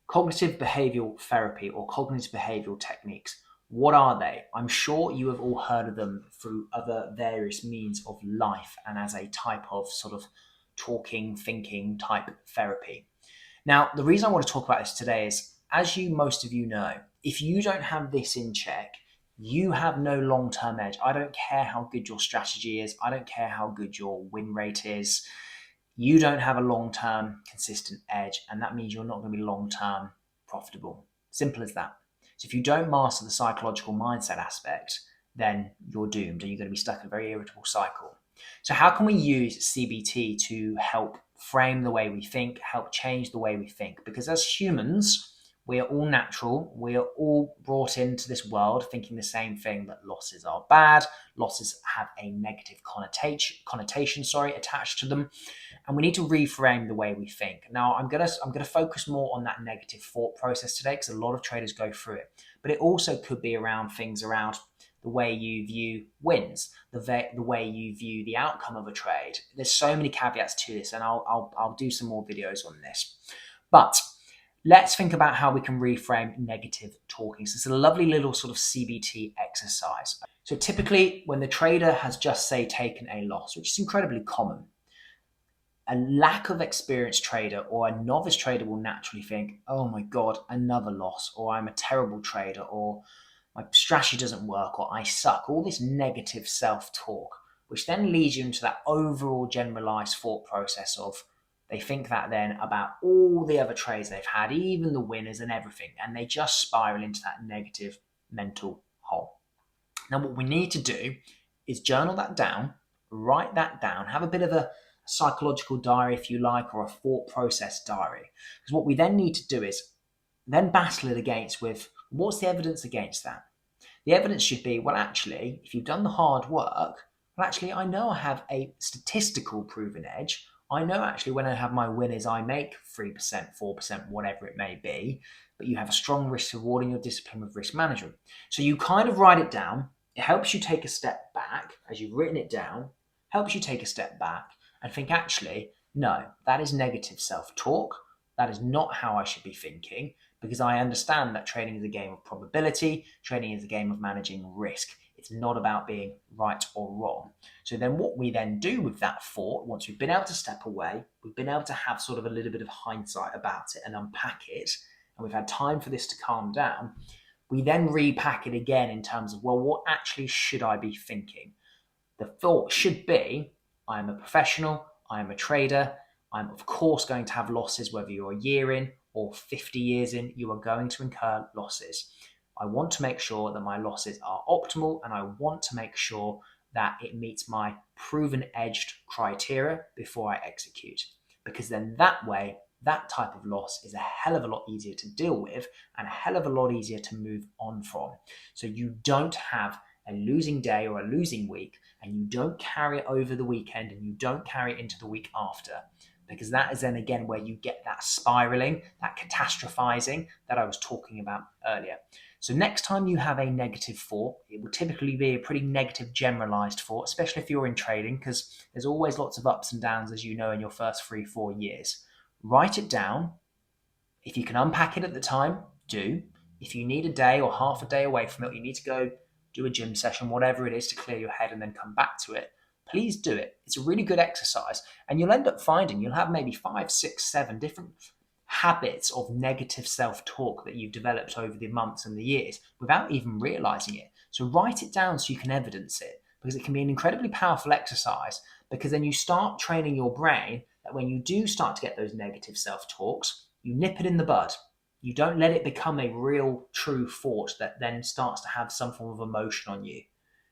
Cognitive behavioral therapy or cognitive behavioral techniques. What are they? I'm sure you have all heard of them through other various means of life and as a type of sort of talking, thinking type therapy. Now, the reason I want to talk about this today is, as most of you know, if you don't have this in check, you have no long-term edge. I don't care how good your strategy is. I don't care how good your win rate is. You don't have a long-term consistent edge, and that means you're not going to be long-term profitable. Simple as that. So if you don't master the psychological mindset aspect, then you're doomed and you're going to be stuck in a very irritable cycle. So how can we use CBT to help frame the way we think, help change the way we think? Because as humans, we are all natural. We are all brought into this world thinking the same thing, that losses are bad. Losses have a negative connotation attached to them. And we need to reframe the way we think. Now, I'm gonna focus more on that negative thought process today because a lot of traders go through it. But it also could be around things around the way you view wins, the way you view the outcome of a trade. There's so many caveats to this, and I'll do some more videos on this. But let's think about how we can reframe negative talking. So it's a lovely little sort of CBT exercise. So typically when the trader has just, say, taken a loss, which is incredibly common, a lack of experienced trader or a novice trader will naturally think, oh my God, another loss, or I'm a terrible trader, or my strategy doesn't work, or I suck. All this negative self-talk, which then leads you into that overall generalized thought process of, they think that then about all the other trades they've had, even the winners and everything, and they just spiral into that negative mental hole. Now, what we need to do is journal that down, write that down, have a bit of a psychological diary, if you like, or a thought process diary. Because what we then need to do is then battle it against with, what's the evidence against that? The evidence should be, well, actually, if you've done the hard work, well, actually, I know I have a statistical proven edge. I know actually when I have my winners, I make 3%, 4%, whatever it may be, but you have a strong risk reward in your discipline with risk management. So you kind of write it down. It helps you take a step back as you've written it down, helps you take a step back and think, actually, no, that is negative self-talk. That is not how I should be thinking, because I understand that trading is a game of probability. Trading is a game of managing risk. It's not about being right or wrong. So then what we then do with that thought, once we've been able to step away, we've been able to have sort of a little bit of hindsight about it and unpack it, and we've had time for this to calm down, we then repack it again in terms of, well, what actually should I be thinking? The thought should be, I am a professional, I am a trader, I'm of course going to have losses, whether you're a year in or 50 years in, you are going to incur losses. I want to make sure that my losses are optimal, and I want to make sure that it meets my proven edged criteria before I execute. Because then that way, that type of loss is a hell of a lot easier to deal with and a hell of a lot easier to move on from. So you don't have a losing day or a losing week, and you don't carry it over the weekend, and you don't carry it into the week after. Because that is then again where you get that spiraling, that catastrophizing that I was talking about earlier. So next time you have a negative thought, it will typically be a pretty negative generalized thought, especially if you're in trading, because there's always lots of ups and downs, as you know, in your first 3-4 years. Write it down. If you can unpack it at the time, do. If you need a day or half a day away from it, you need to go do a gym session, whatever it is, to clear your head and then come back to it, please do it. It's a really good exercise. And you'll end up finding you'll have maybe 5, 6, 7 different habits of negative self-talk that you've developed over the months and the years without even realizing it. So write it down so you can evidence it, because it can be an incredibly powerful exercise, because then you start training your brain that when you do start to get those negative self-talks, you nip it in the bud. You don't let it become a real true thought that then starts to have some form of emotion on you.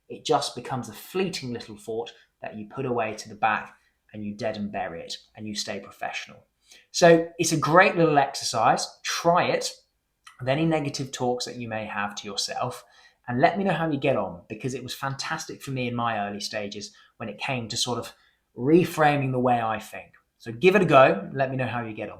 It just becomes a fleeting little thought that you put away to the back and you dead and bury it and you stay professional. So it's a great little exercise. Try it with any negative talks that you may have to yourself, and let me know how you get on, because it was fantastic for me in my early stages when it came to sort of reframing the way I think. So give it a go. Let me know how you get on.